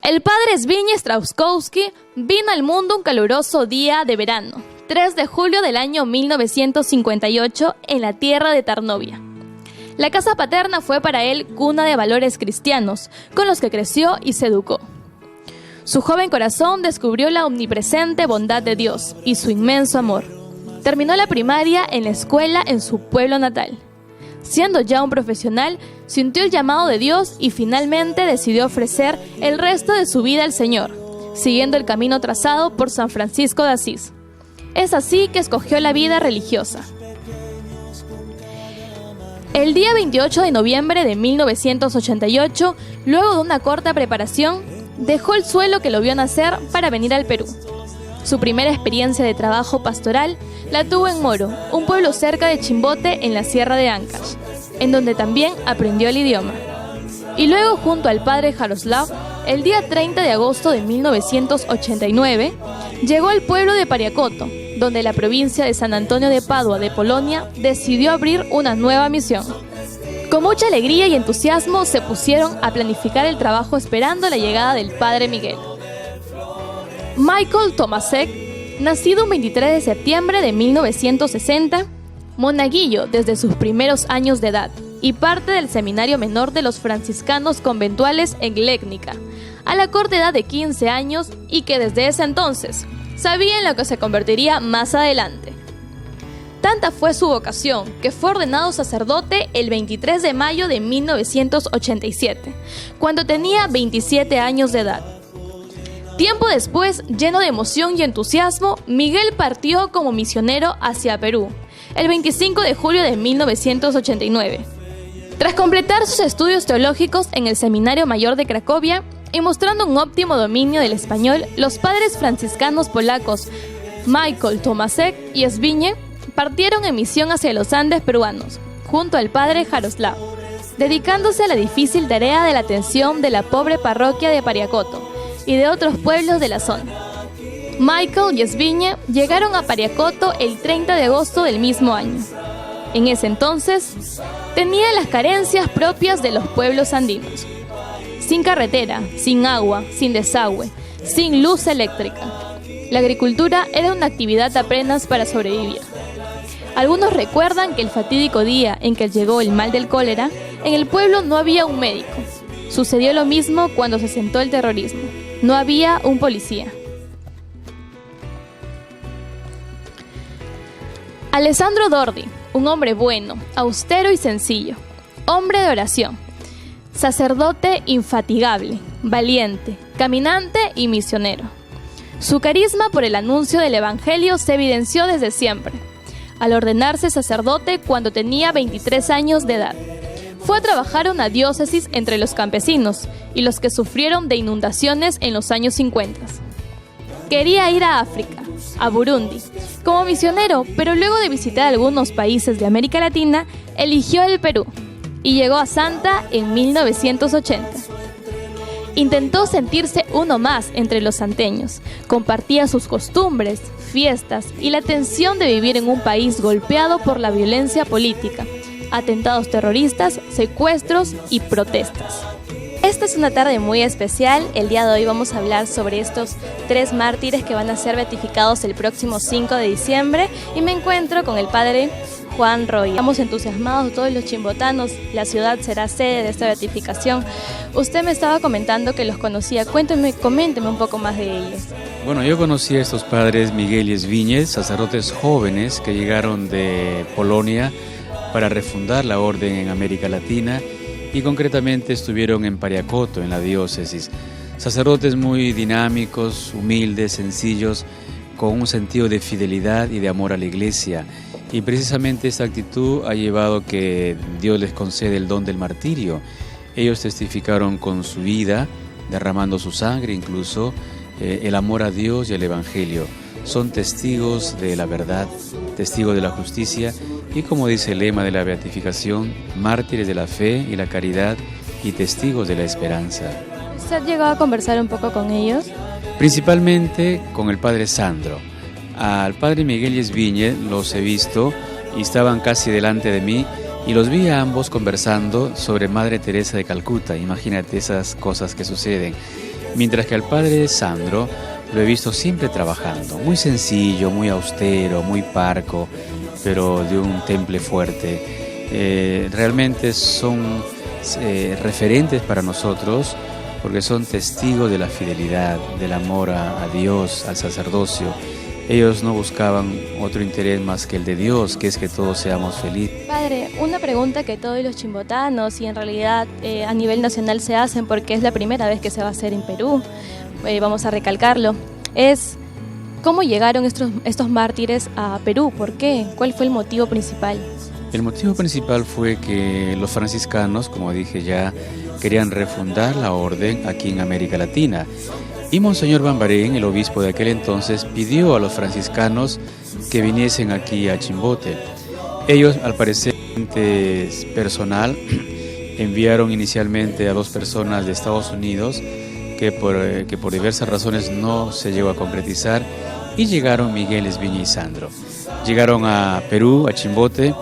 El padre Zbigniew Strauskowski vino al mundo un caluroso día de verano, 3 de julio del año 1958, en la tierra de Tarnovia. La casa paterna fue para él cuna de valores cristianos, con los que creció y se educó. Su joven corazón descubrió la omnipresente bondad de Dios y su inmenso amor. Terminó la primaria en la escuela en su pueblo natal. Siendo ya un profesional, sintió el llamado de Dios y finalmente decidió ofrecer el resto de su vida al Señor, siguiendo el camino trazado por San Francisco de Asís. Es así que escogió la vida religiosa. El día 28 de noviembre de 1988, luego de una corta preparación, dejó el suelo que lo vio nacer para venir al Perú. Su primera experiencia de trabajo pastoral la tuvo en Moro, un pueblo cerca de Chimbote en la Sierra de Ancash, en donde también aprendió el idioma. Y luego, junto al padre Jaroslav, el día 30 de agosto de 1989, llegó al pueblo de Pariacoto, donde la provincia de San Antonio de Padua de Polonia decidió abrir una nueva misión. Con mucha alegría y entusiasmo se pusieron a planificar el trabajo esperando la llegada del padre Miguel. Michael Tomasek, nacido un 23 de septiembre de 1960, monaguillo desde sus primeros años de edad y parte del seminario menor de los franciscanos conventuales en Legnica, a la corta edad de 15 años y que desde ese entonces sabía en lo que se convertiría más adelante. Tanta fue su vocación que fue ordenado sacerdote el 23 de mayo de 1987, cuando tenía 27 años de edad. Tiempo después, lleno de emoción y entusiasmo, Miguel partió como misionero hacia Perú, el 25 de julio de 1989. Tras completar sus estudios teológicos en el Seminario Mayor de Cracovia y mostrando un óptimo dominio del español, los padres franciscanos polacos Michael Tomasek y Zbigniew partieron en misión hacia los Andes peruanos, junto al padre Jaroslav, dedicándose a la difícil tarea de la atención de la pobre parroquia de Pariacoto y de otros pueblos de la zona. Michael y Zbigniew llegaron a Pariacoto el 30 de agosto del mismo año. En ese entonces, tenían las carencias propias de los pueblos andinos. Sin carretera, sin agua, sin desagüe, sin luz eléctrica. La agricultura era una actividad apenas para sobrevivir. Algunos recuerdan que el fatídico día en que llegó el mal del cólera, en el pueblo no había un médico. Sucedió lo mismo cuando se asentó el terrorismo. No había un policía. Alessandro Dordi, un hombre bueno, austero y sencillo, hombre de oración, sacerdote infatigable, valiente, caminante y misionero. Su carisma por el anuncio del Evangelio se evidenció desde siempre, al ordenarse sacerdote cuando tenía 23 años de edad. Fue a trabajar a una diócesis entre los campesinos y los que sufrieron de inundaciones en los años 50. Quería ir a África, a Burundi, como misionero, pero luego de visitar algunos países de América Latina, eligió el Perú y llegó a Santa en 1980. Intentó sentirse uno más entre los santeños, compartía sus costumbres, fiestas y la tensión de vivir en un país golpeado por la violencia política, atentados terroristas, secuestros y protestas. Esta es una tarde muy especial. El día de hoy vamos a hablar sobre estos 3 mártires que van a ser beatificados el próximo 5 de diciembre y me encuentro con el padre Juan Roy. Estamos entusiasmados todos los chimbotanos, la ciudad será sede de esta beatificación. Usted me estaba comentando que los conocía, coménteme un poco más de ellos. Bueno, yo conocí a estos padres Miguel y Zbigniew, sacerdotes jóvenes que llegaron de Polonia para refundar la orden en América Latina y concretamente estuvieron en Pariacoto, en la diócesis. Sacerdotes muy dinámicos, humildes, sencillos, con un sentido de fidelidad y de amor a la iglesia. Y precisamente esta actitud ha llevado que Dios les concede el don del martirio. Ellos testificaron con su vida, derramando su sangre incluso, el amor a Dios y al Evangelio. Son testigos de la verdad, testigos de la justicia y, como dice el lema de la beatificación, mártires de la fe y la caridad y testigos de la esperanza. ¿Usted llegó a conversar un poco con ellos? Principalmente con el padre Sandro. Al padre Miguel y Zbigniew los he visto y estaban casi delante de mí y los vi a ambos conversando sobre Madre Teresa de Calcuta. Imagínate esas cosas que suceden. mientras que al padre Sandro lo he visto siempre trabajando, muy sencillo, muy austero, muy parco, pero de un temple fuerte. Realmente son referentes para nosotros porque son testigos de la fidelidad, del amor a Dios, al sacerdocio. Ellos no buscaban otro interés más que el de Dios, que es que todos seamos felices. Padre, una pregunta que todos los chimbotanos y en realidad a nivel nacional se hacen porque es la primera vez que se va a hacer en Perú, vamos a recalcarlo, es ¿cómo llegaron estos mártires a Perú? ¿Por qué? ¿Cuál fue el motivo principal? El motivo principal fue que los franciscanos, como dije ya, querían refundar la orden aquí en América Latina. Y Monseñor Bambarén, el obispo de aquel entonces, pidió a los franciscanos que viniesen aquí a Chimbote. Ellos, al parecer, personal, enviaron inicialmente a 2 personas de Estados Unidos que por diversas razones no se llegó a concretizar, y llegaron Migueles Viña y Sandro. Llegaron a Perú, a Chimbote,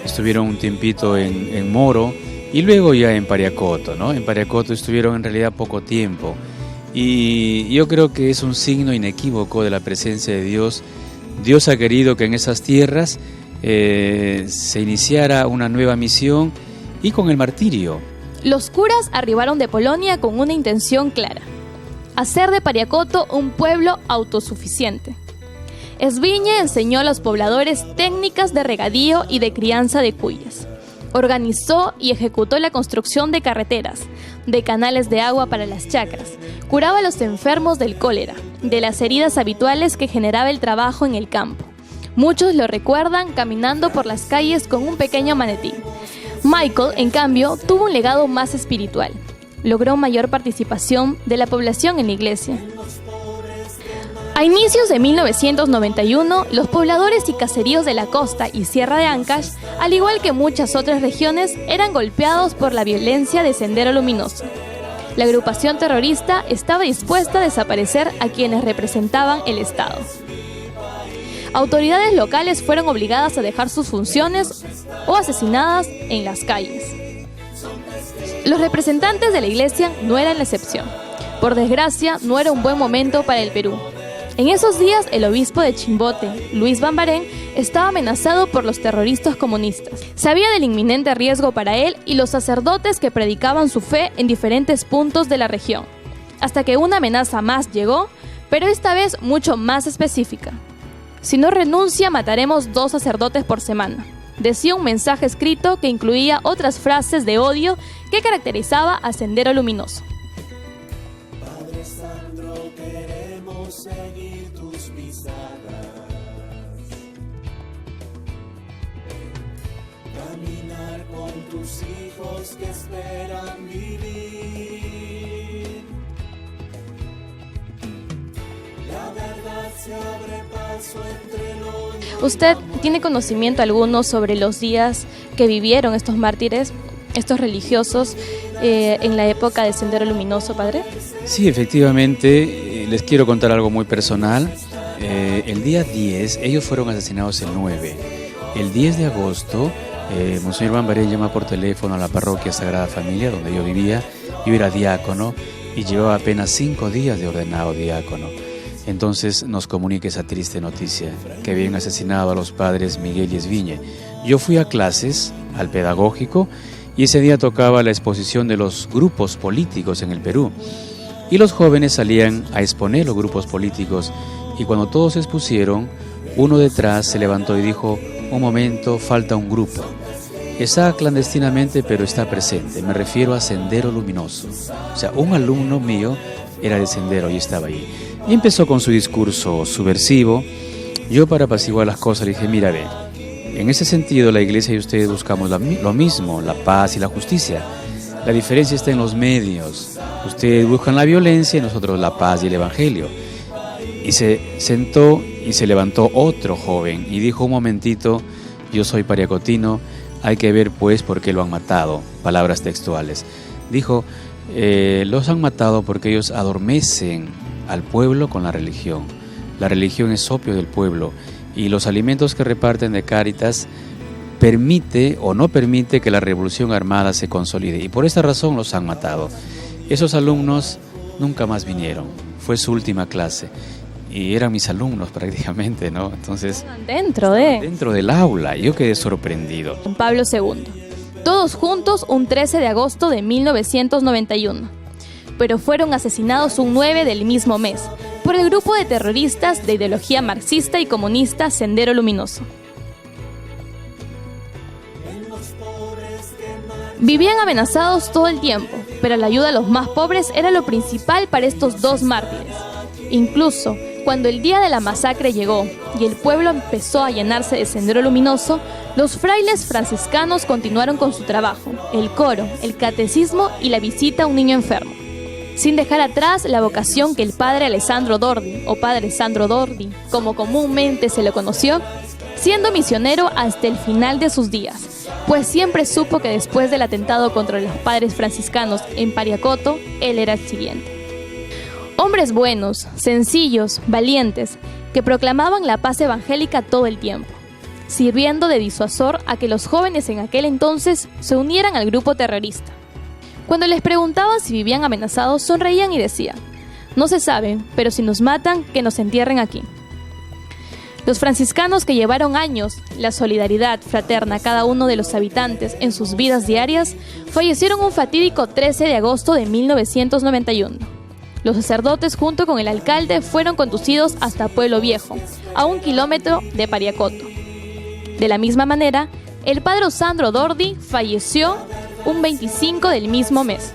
estuvieron un tiempito en Moro y luego ya en Pariacoto, ¿no? En Pariacoto estuvieron en realidad poco tiempo. Y yo creo que es un signo inequívoco de la presencia de Dios. Dios ha querido que en esas tierras se iniciara una nueva misión y con el martirio. Los curas arribaron de Polonia con una intención clara: hacer de Pariacoto un pueblo autosuficiente. Esviñe enseñó a los pobladores técnicas de regadío y de crianza de cuyes. Organizó y ejecutó la construcción de carreteras, de canales de agua para las chacras. Curaba a los enfermos del cólera, de las heridas habituales que generaba el trabajo en el campo. Muchos lo recuerdan caminando por las calles con un pequeño manetí. Michael, en cambio, tuvo un legado más espiritual. Logró mayor participación de la población en la iglesia. A inicios de 1991, los pobladores y caseríos de la costa y Sierra de Ancash, al igual que muchas otras regiones, eran golpeados por la violencia de Sendero Luminoso. La agrupación terrorista estaba dispuesta a desaparecer a quienes representaban el Estado. Autoridades locales fueron obligadas a dejar sus funciones o asesinadas en las calles. Los representantes de la iglesia no eran la excepción. Por desgracia, no era un buen momento para el Perú. En esos días, el obispo de Chimbote, Luis Bambarén, estaba amenazado por los terroristas comunistas. Sabía del inminente riesgo para él y los sacerdotes que predicaban su fe en diferentes puntos de la región. Hasta que una amenaza más llegó, pero esta vez mucho más específica. Si no renuncia, mataremos 2 sacerdotes por semana. Decía un mensaje escrito que incluía otras frases de odio que caracterizaba a Sendero Luminoso. Padre Sandro, queremos seguir tus pisadas, caminar con tus hijos que esperan vivir. La verdad se abre paso entre los... ¿Usted tiene conocimiento alguno sobre los días que vivieron estos mártires, estos religiosos, en la época de Sendero Luminoso, padre? Sí, efectivamente, les quiero contar algo muy personal. El día 10, ellos fueron asesinados el 9. El 10 de agosto, Monseñor Bambarén llama por teléfono a la parroquia Sagrada Familia, donde yo vivía. Yo era diácono y llevaba apenas 5 días de ordenado diácono. Entonces nos comunica esa triste noticia, que habían asesinado a los padres Miguel y Esviñe. Yo fui a clases, al pedagógico, y ese día tocaba la exposición de los grupos políticos en el Perú. Y los jóvenes salían a exponer los grupos políticos, y cuando todos se expusieron, uno detrás se levantó y dijo: un momento, falta un grupo. Está clandestinamente, pero está presente. Me refiero a Sendero Luminoso. O sea, un alumno mío era de Sendero y estaba ahí. Y empezó con su discurso subversivo. Yo, para apaciguar las cosas, le dije: mira, ve, en ese sentido la iglesia y ustedes buscamos lo mismo, la paz y la justicia. La diferencia está en los medios. Ustedes buscan la violencia y nosotros la paz y el evangelio. Y se sentó y se levantó otro joven y dijo: un momentito, yo soy pariacotino, hay que ver pues por qué lo han matado. Palabras textuales. Dijo: los han matado porque ellos adormecen al pueblo con la religión. La religión es opio del pueblo y los alimentos que reparten de Cáritas permite o no permite que la revolución armada se consolide, y por esta razón los han matado. Esos alumnos nunca más vinieron. Fue su última clase. Y eran mis alumnos prácticamente, ¿no? Entonces, Dentro del aula, yo quedé sorprendido. Juan Pablo II. Todos juntos un 13 de agosto de 1991. Pero fueron asesinados un 9 del mismo mes por el grupo de terroristas de ideología marxista y comunista Sendero Luminoso. Vivían amenazados todo el tiempo, pero la ayuda a los más pobres era lo principal para estos dos mártires. Incluso, cuando el día de la masacre llegó y el pueblo empezó a llenarse de Sendero Luminoso, los frailes franciscanos continuaron con su trabajo, el coro, el catecismo y la visita a un niño enfermo, sin dejar atrás la vocación que el padre Alessandro Dordi, o padre Sandro Dordi, como comúnmente se lo conoció, siendo misionero hasta el final de sus días, pues siempre supo que después del atentado contra los padres franciscanos en Pariacoto, él era el siguiente. Hombres buenos, sencillos, valientes, que proclamaban la paz evangélica todo el tiempo, sirviendo de disuasor a que los jóvenes en aquel entonces se unieran al grupo terrorista. Cuando les preguntaban si vivían amenazados, sonreían y decían: no se sabe, pero si nos matan, que nos entierren aquí. Los franciscanos, que llevaron años la solidaridad fraterna a cada uno de los habitantes en sus vidas diarias, fallecieron un fatídico 13 de agosto de 1991. Los sacerdotes, junto con el alcalde, fueron conducidos hasta Pueblo Viejo, a 1 kilómetro de Pariacoto. De la misma manera, el padre Sandro Dordi falleció un 25 del mismo mes.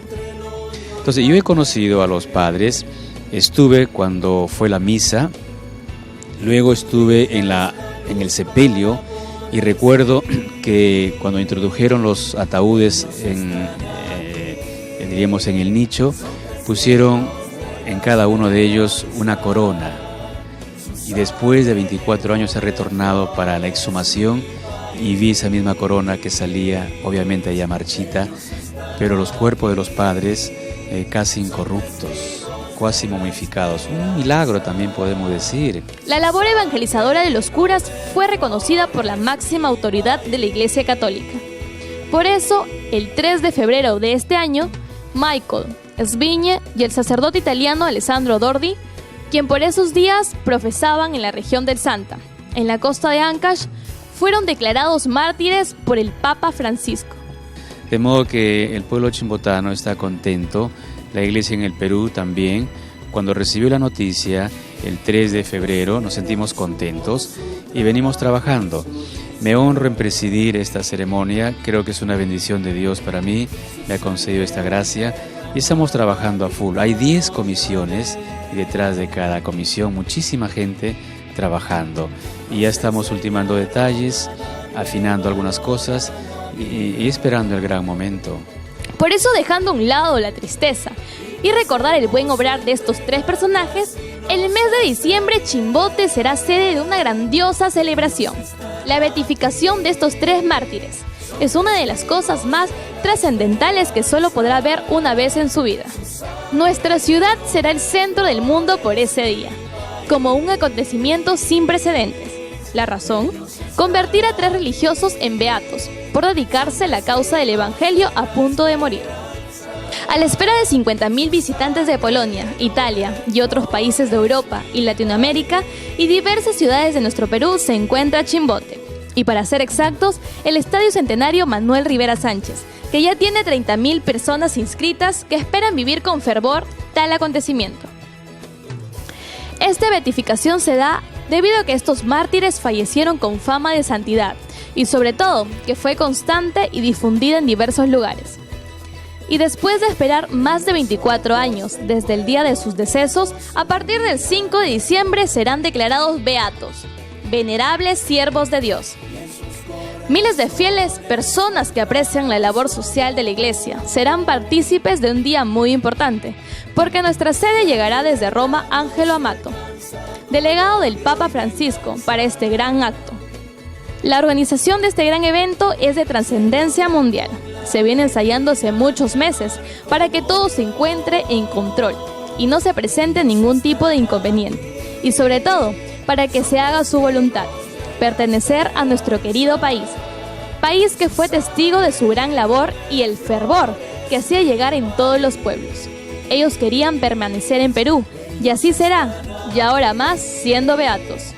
Entonces, yo he conocido a los padres, estuve cuando fue la misa, luego estuve en el sepelio, y recuerdo que cuando introdujeron los ataúdes diríamos en el nicho, pusieron en cada uno de ellos una corona, y después de 24 años he retornado para la exhumación y vi esa misma corona que salía, obviamente ya marchita, pero los cuerpos de los padres casi incorruptos, casi momificados. Un milagro también podemos decir. La labor evangelizadora de los curas fue reconocida por la máxima autoridad de la Iglesia Católica. Por eso, el 3 de febrero de este año, Michael Svigne y el sacerdote italiano Alessandro Dordi, quien por esos días profesaban en la región del Santa, en la costa de Ancash, fueron declarados mártires por el Papa Francisco. De modo que el pueblo chimbotano está contento, la iglesia en el Perú también. Cuando recibió la noticia el 3 de febrero nos sentimos contentos y venimos trabajando. Me honro en presidir esta ceremonia, creo que es una bendición de Dios para mí, me ha concedido esta gracia y estamos trabajando a full. Hay 10 comisiones y detrás de cada comisión muchísima gente trabajando. Y ya estamos ultimando detalles, afinando algunas cosas y esperando el gran momento. Por eso, dejando a un lado la tristeza y recordar el buen obrar de estos tres personajes, el mes de diciembre Chimbote será sede de una grandiosa celebración, la beatificación de estos tres mártires. Es una de las cosas más trascendentales que solo podrá ver una vez en su vida. Nuestra ciudad será el centro del mundo por ese día, como un acontecimiento sin precedentes. La razón: convertir a tres religiosos en beatos por dedicarse a la causa del Evangelio a punto de morir. A la espera de 50.000 visitantes de Polonia, Italia y otros países de Europa y Latinoamérica y diversas ciudades de nuestro Perú se encuentra Chimbote. Y para ser exactos, el Estadio Centenario Manuel Rivera Sánchez, que ya tiene 30.000 personas inscritas que esperan vivir con fervor tal acontecimiento. Esta beatificación se da debido a que estos mártires fallecieron con fama de santidad y sobre todo que fue constante y difundida en diversos lugares. Y después de esperar más de 24 años desde el día de sus decesos, a partir del 5 de diciembre serán declarados beatos, venerables siervos de Dios. Miles de fieles, personas que aprecian la labor social de la Iglesia, serán partícipes de un día muy importante, porque a nuestra sede llegará desde Roma Ángelo Amato, delegado del Papa Francisco para este gran acto. La organización de este gran evento es de trascendencia mundial. Se viene ensayando hace muchos meses para que todo se encuentre en control y no se presente ningún tipo de inconveniente. Y sobre todo, para que se haga su voluntad, pertenecer a nuestro querido país. País que fue testigo de su gran labor y el fervor que hacía llegar en todos los pueblos. Ellos querían permanecer en Perú, y así será, y ahora más siendo beatos.